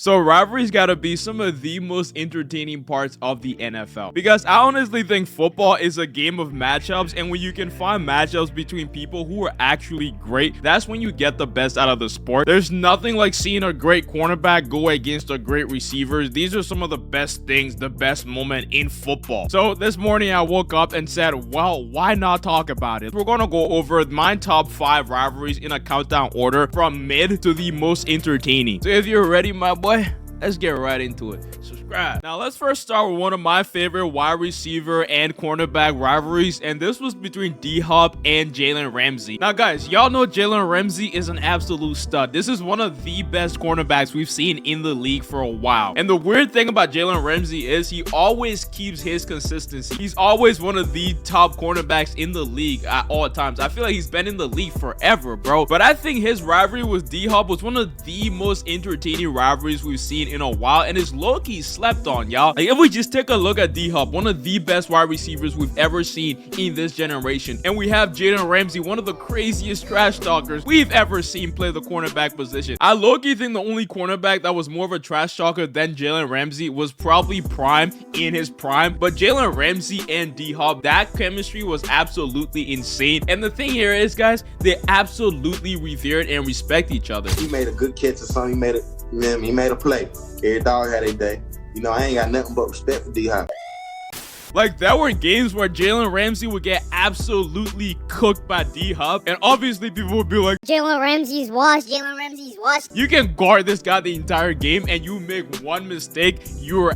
So rivalries gotta be some of the most entertaining parts of the NFL, because I honestly think football is a game of matchups, and when you can find matchups between people who are actually great, that's when you get the best out of the sport. There's nothing like seeing a great cornerback go against a great receiver. These are some of the best things, the best moment in football. So this morning I woke up and said, well, why not talk about it? We're gonna go over my top 5 rivalries in a countdown order from mid to the most entertaining. So if you're ready, my boy, let's get right into it. Subscribe. Now let's first start with one of my favorite wide receiver and cornerback rivalries, and this was between D-Hop and Jalen Ramsey. Now guys, y'all know Jalen Ramsey is an absolute stud. This is one of the best cornerbacks we've seen in the league for a while. And the weird thing about Jalen Ramsey is he always keeps his consistency. He's always one of the top cornerbacks in the league at all times. I feel like he's been in the league forever, bro. But I think his rivalry with D-Hop was one of the most entertaining rivalries we've seen in a while, and it's low-key slept on, y'all. Like, if we just take a look at D-Hop, one of the best wide receivers we've ever seen in this generation, and we have Jalen Ramsey, one of the craziest trash talkers we've ever seen play the cornerback position. I low-key think the only cornerback that was more of a trash talker than Jalen Ramsey was probably Prime in his prime, but Jalen Ramsey and D-Hop, that chemistry was absolutely insane. And the thing here is, guys, they absolutely revered and respect each other. He made a good catch or something. He made a play. Every dog had a day. You know, I ain't got nothing but respect for D-Hop. Like, there were games where Jalen Ramsey would get absolutely cooked by D-Hop, and obviously people would be like, Jalen Ramsey's washed, Jalen Ramsey's washed. You can guard this guy the entire game, and you make one mistake, you're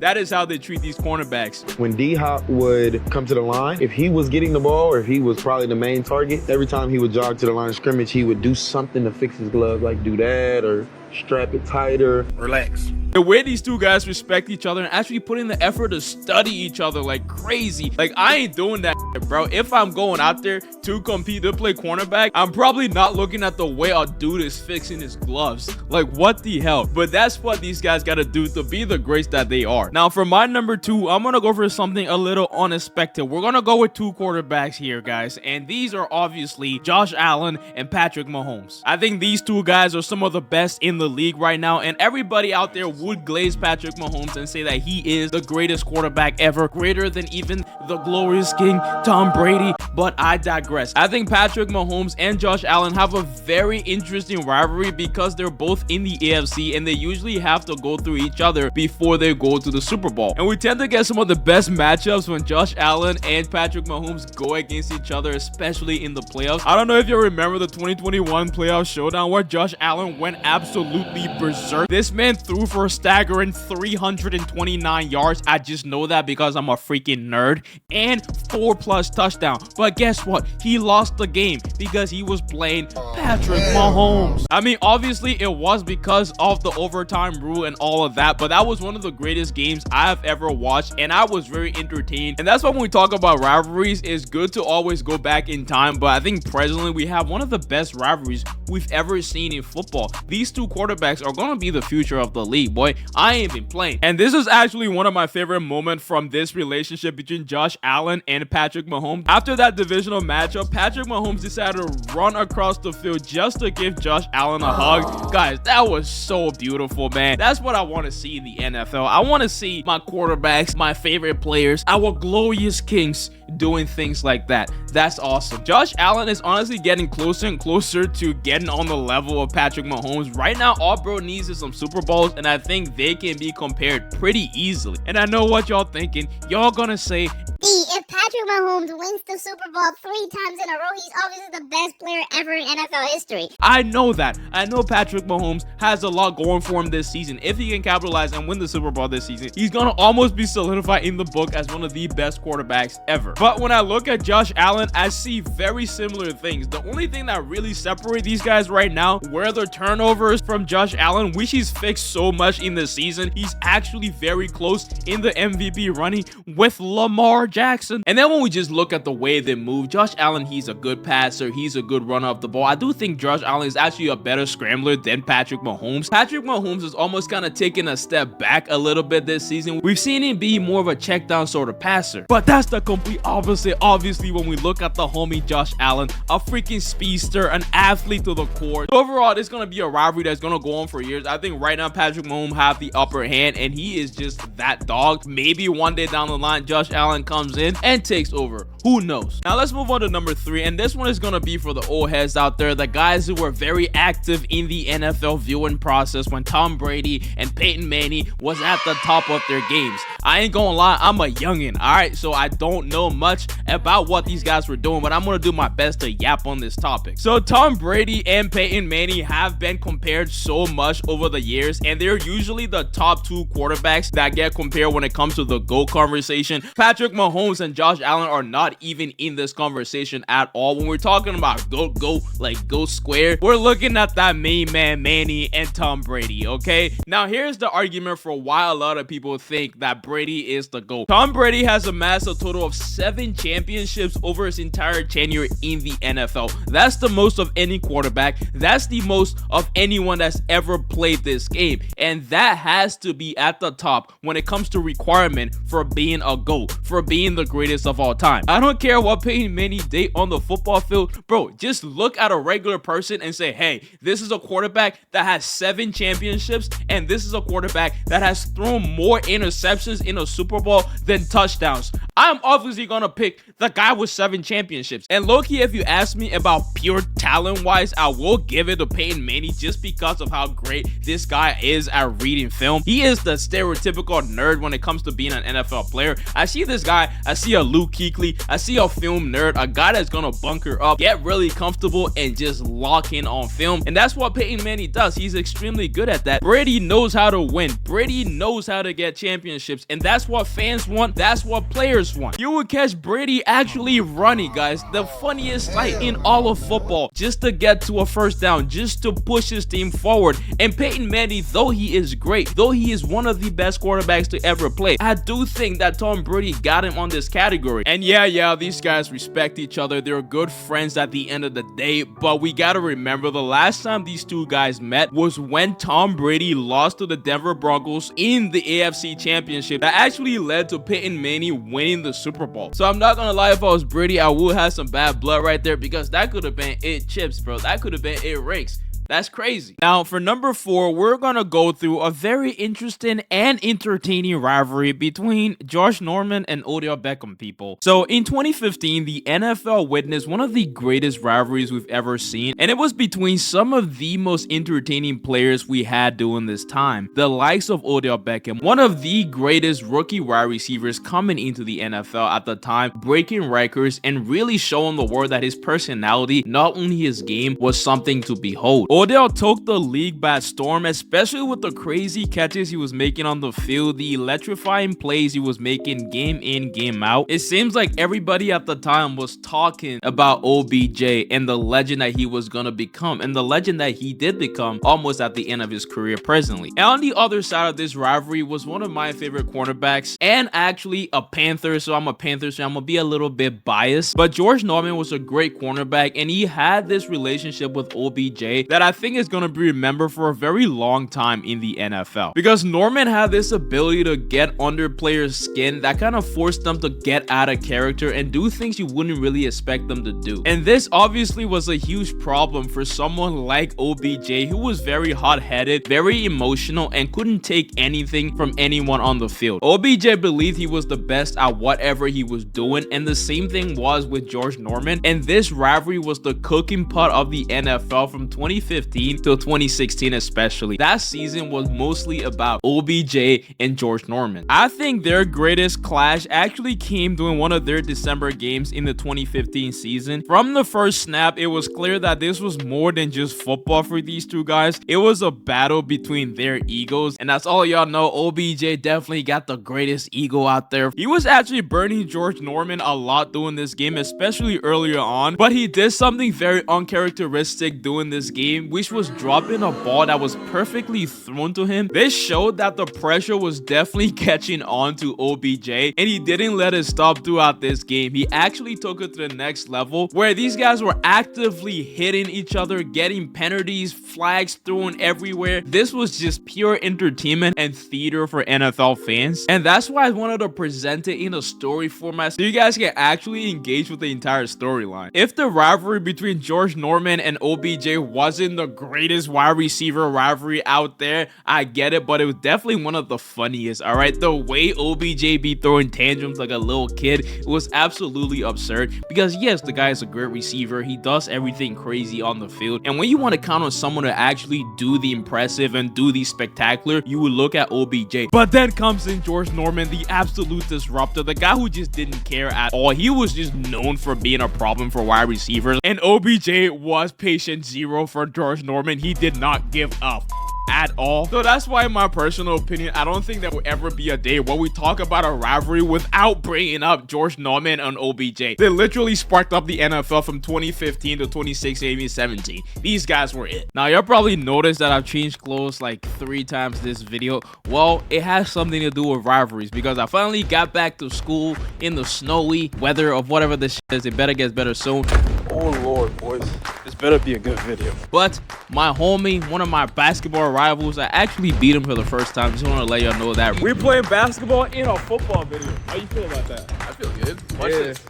that is how they treat these cornerbacks. When D-Hop would come to the line, if he was getting the ball or if he was probably the main target, every time he would jog to the line of scrimmage, he would do something to fix his glove, like do that or strap it tighter. Relax. The way these two guys respect each other and actually put in the effort to study each other like crazy. Like, I ain't doing that, bro. If I'm going out there to compete to play cornerback, I'm probably not looking at the way a dude is fixing his gloves. Like, what the hell? But that's what these guys gotta do to be the greats that they are. Now, for my number 2, I'm gonna go for something a little unexpected. We're gonna go with 2 quarterbacks here, guys. And these are obviously Josh Allen and Patrick Mahomes. I think these 2 guys are some of the best in the league right now, and everybody out there would glaze Patrick Mahomes and say that he is the greatest quarterback ever, greater than even the glorious king Tom Brady, but I digress. I think Patrick Mahomes and Josh Allen have a very interesting rivalry because they're both in the AFC, and they usually have to go through each other before they go to the Super Bowl. And we tend to get some of the best matchups when Josh Allen and Patrick Mahomes go against each other, especially in the playoffs. I don't know if you remember the 2021 playoff showdown where Josh Allen went absolutely berserk. This man threw for a staggering 329 yards. I just know that because I'm a freaking nerd, and 4+ touchdowns. But guess what? He lost the game because he was playing Patrick Mahomes. I mean, obviously it was because of the overtime rule and all of that, but that was one of the greatest games I've ever watched, and I was very entertained. And that's why when we talk about rivalries, it's good to always go back in time, but I think presently we have one of the best rivalries we've ever seen in football. These 2 quarterbacks are gonna be the future of the league, boy. I ain't been playing. And this is actually one of my favorite moments from this relationship between Josh Allen and Patrick Mahomes. After that divisional matchup, Patrick Mahomes decided to run across the field just to give Josh Allen a hug. Guys, that was so beautiful, man. That's what I want to see in the NFL. I want to see my quarterbacks, my favorite players, our glorious kings doing things like that. That's awesome. Josh Allen is honestly getting closer and closer to getting on the level of Patrick Mahomes. Right now, all bro needs is some Super Bowls, and I think they can be compared pretty easily. And I know what y'all thinking. Y'all gonna say, If Patrick Mahomes wins the Super Bowl 3 times in a row, he's obviously the best player ever in NFL history. I know that. I know Patrick Mahomes has a lot going for him this season. If he can capitalize and win the Super Bowl this season, he's gonna almost be solidified in the book as one of the best quarterbacks ever. But when I look at Josh Allen, I see very similar things. The only thing that really separates these guys right now were the turnovers from Josh Allen, which he's fixed so much in the season. He's actually very close in the MVP running with Lamar Jackson. And then then when we just look at the way they move, Josh Allen, he's a good passer, he's a good runner of the ball. I do think Josh Allen is actually a better scrambler than Patrick Mahomes. Patrick Mahomes is almost kind of taking a step back a little bit this season. We've seen him be more of a check down sort of passer, but that's the complete opposite. Obviously, when we look at the homie Josh Allen, a freaking speedster, an athlete to the core. Overall, it's gonna be a rivalry that's gonna go on for years. I think right now Patrick Mahomes have the upper hand, and he is just that dog. Maybe one day down the line, Josh Allen comes in and takes over. Who knows? Now let's move on to number 3, and this one is gonna be for the old heads out there, the guys who were very active in the NFL viewing process when Tom Brady and Peyton Manning was at the top of their games. I ain't gonna lie, I'm a youngin', alright? So I don't know much about what these guys were doing, but I'm gonna do my best to yap on this topic. So Tom Brady and Peyton Manning have been compared so much over the years, and they're usually the top 2 quarterbacks that get compared when it comes to the GOAT conversation. Patrick Mahomes and Josh Allen are not even in this conversation at all. When we're talking about GOAT, like GOAT square, we're looking at that main man Manny and Tom Brady, okay? Now here's the argument for why a lot of people think that Brady is the GOAT. Tom Brady has amassed a total of 7 championships over his entire tenure in the NFL. That's the most of any quarterback. That's the most of anyone that's ever played this game, and that has to be at the top when it comes to requirement for being a GOAT, for being the greatest of all time. I don't care what Peyton Manning did on the football field, bro. Just look at a regular person and say, hey, this is a quarterback that has 7 championships, and this is a quarterback that has thrown more interceptions in a Super Bowl than touchdowns. I'm obviously gonna pick the guy with 7 championships. And low-key, if you ask me about pure talent-wise, I will give it to Peyton Manning just because of how great this guy is at reading film. He is the stereotypical nerd when it comes to being an NFL player. I see this guy, I see a Luke Kuechly, I see a film nerd, a guy that's gonna bunker up, get really comfortable, and just lock in on film. And that's what Peyton Manning does. He's extremely good at that. Brady knows how to win. Brady knows how to get championships, and that's what fans want. That's what players want. You would catch Brady actually running, guys, the funniest sight in all of football, just to get to a first down, just to push his team forward. And Peyton Manning, though he is great, though he is one of the best quarterbacks to ever play, I do think that Tom Brady got him on this category. And yeah, these guys respect each other. They're good friends at the end of the day, but we gotta remember the last time these two guys met was when Tom Brady lost to the Denver Broncos in the AFC Championship. That actually led to Peyton Manning winning the Super Bowl. So I'm not gonna lie, if I was Brady, I would have some bad blood right there, because that could have been it chips, bro. That could have been it rakes. That's crazy. Now, for number 4, we're gonna go through a very interesting and entertaining rivalry between Josh Norman and Odell Beckham, people. So, in 2015, the NFL witnessed one of the greatest rivalries we've ever seen, and it was between some of the most entertaining players we had during this time. The likes of Odell Beckham, one of the greatest rookie wide receivers coming into the NFL at the time, breaking records and really showing the world that his personality, not only his game, was something to behold. Odell took the league by storm, especially with the crazy catches he was making on the field, the electrifying plays he was making game in, game out. It seems like everybody at the time was talking about OBJ and the legend that he was gonna become, and the legend that he did become almost at the end of his career presently. And on the other side of this rivalry was one of my favorite cornerbacks, and actually a Panther, so I'm a Panthers fan. I'm gonna be a little bit biased, but George Norman was a great cornerback, and he had this relationship with OBJ that I think is going to be remembered for a very long time in the NFL, because Norman had this ability to get under players' skin that kind of forced them to get out of character and do things you wouldn't really expect them to do. And this obviously was a huge problem for someone like OBJ, who was very hot-headed, very emotional, and couldn't take anything from anyone on the field. OBJ believed he was the best at whatever he was doing, and the same thing was with George Norman, and this rivalry was the cooking pot of the NFL from 2015 to 2016 especially. That season was mostly about OBJ and George Norman. I think their greatest clash actually came during one of their December games in the 2015 season. From the first snap, it was clear that this was more than just football for these two guys. It was a battle between their egos, and that's all y'all know, OBJ definitely got the greatest ego out there. He was actually burning George Norman a lot during this game, especially earlier on, but he did something very uncharacteristic during this game game, which was dropping a ball that was perfectly thrown to him. This showed that the pressure was definitely catching on to OBJ, and he didn't let it stop throughout this game. He actually took it to the next level where these guys were actively hitting each other, getting penalties, flags thrown everywhere. This was just pure entertainment and theater for NFL fans, and that's why I wanted to present it in a story format so you guys can actually engage with the entire storyline. If the rivalry between George Norman and OBJ wasn't the greatest wide receiver rivalry out there, I get it, but it was definitely one of the funniest. All right, the way OBJ be throwing tantrums like a little kid, it was absolutely absurd, because yes, the guy is a great receiver, he does everything crazy on the field, and when you want to count on someone to actually do the impressive and do the spectacular, you would look at OBJ. But then comes in George Norman, the absolute disruptor, the guy who just didn't care at all. He was just known for being a problem for wide receivers, and OBJ was patient zero for George Norman. He did not give up at all. So that's why, in my personal opinion, I don't think there will ever be a day where we talk about a rivalry without bringing up George Norman and OBJ. They literally sparked up the NFL from 2015 to 2016, maybe 17. These guys were it. Now, y'all probably noticed that I've changed clothes like 3 times this video. Well, it has something to do with rivalries, because I finally got back to school in the snowy weather of whatever this shit is. It better get better soon. Oh Lord, boys, this better be a good video. But my homie, one of my basketball rivals, I actually beat him for the first time. Just want to let y'all know that. We're playing basketball in a football video. How you feel about that? I feel good. Watch Yeah. this.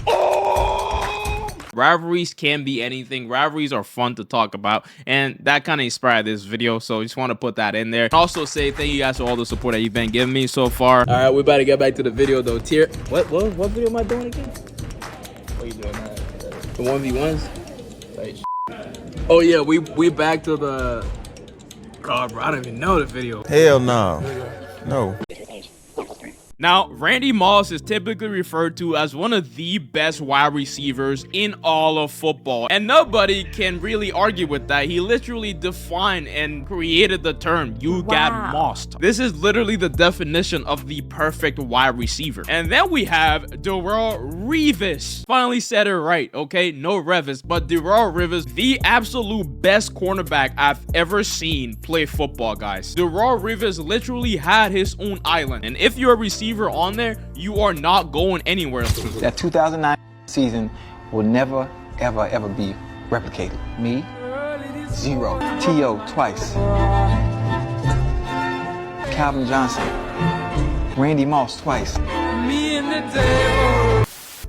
Oh! Rivalries can be anything. Rivalries are fun to talk about, and that kind of inspired this video, so I just want to put that in there. Also say thank you guys for all the support that you've been giving me so far. All right, we're about to get back to the video though. What video am I doing again? What are you doing now? The 1v1s? Oh yeah, we back to the... God, bro, I don't even know the video. Hell no. No. Now, Randy Moss is typically referred to as one of the best wide receivers in all of football, and nobody can really argue with that. He literally defined and created the term, you got mossed. This is literally the definition of the perfect wide receiver. And then we have Darelle Revis. Finally said it right, okay? No Revis, but Darelle Revis, the absolute best cornerback I've ever seen play football, guys. Darelle Revis literally had his own island, and if you're a receiver on there, you are not going anywhere. That 2009 season will never, ever be replicated. Me, 0. T.O. twice. Calvin Johnson. Randy Moss twice.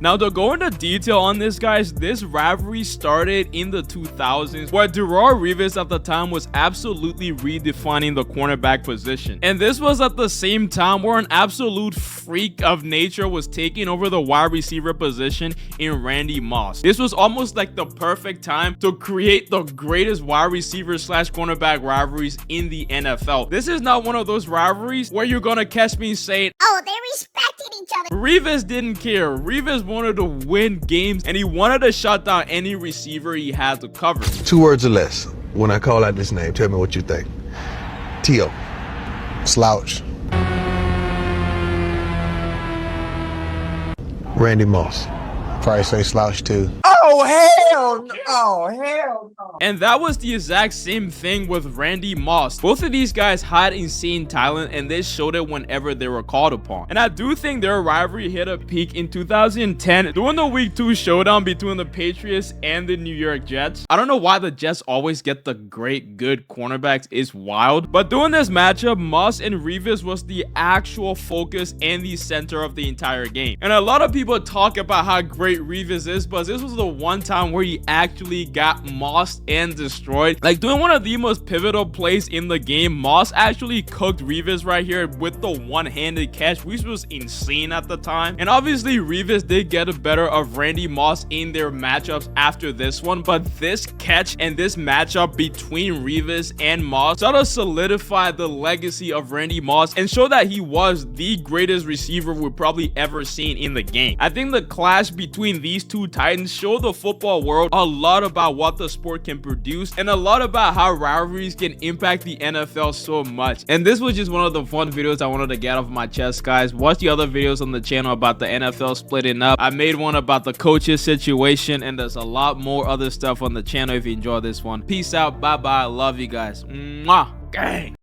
Now, to go into detail on this, guys, this rivalry started in the 2000s, where Darelle Revis at the time was absolutely redefining the cornerback position. And this was at the same time where an absolute freak of nature was taking over the wide receiver position in Randy Moss. This was almost like the perfect time to create the greatest wide receiver slash cornerback rivalries in the NFL. This is not one of those rivalries where you're gonna catch me saying, Oh, they respected each other. Revis didn't care. Revis wanted to win games, and he wanted to shut down any receiver he had to cover. 2 words or less. When I call out this name, tell me what you think. T.O. Slouch. Randy Moss. Probably say slouch too. Oh, hell no. Oh, hell no. And that was the exact same thing with Randy Moss. Both of these guys had insane talent, and they showed it whenever they were called upon. And I do think their rivalry hit a peak in 2010 during the Week 2 showdown between the Patriots and the New York Jets. I don't know why the Jets always get the great, good cornerbacks. It's wild. But during this matchup, Moss and Revis was the actual focus and the center of the entire game. And a lot of people talk about how great Revis is, but this was the one time where he actually got mossed and destroyed. Like, doing one of the most pivotal plays in the game, Moss actually cooked Revis right here with the one-handed catch, which was insane at the time. And obviously Revis did get a better of Randy Moss in their matchups after this one, but this catch and this matchup between Revis and Moss sort of solidified the legacy of Randy Moss and showed that he was the greatest receiver we've probably ever seen in the game. I think the clash between these two titans showed the the football world a lot about what the sport can produce and a lot about how rivalries can impact the NFL so much. And this was just one of the fun videos I wanted to get off my chest, guys. Watch the other videos on the channel about the NFL splitting up. I made one about the coaches situation, and there's a lot more other stuff on the channel if you enjoy this one. Peace out. Bye bye. Love you guys. Mwah. Gang.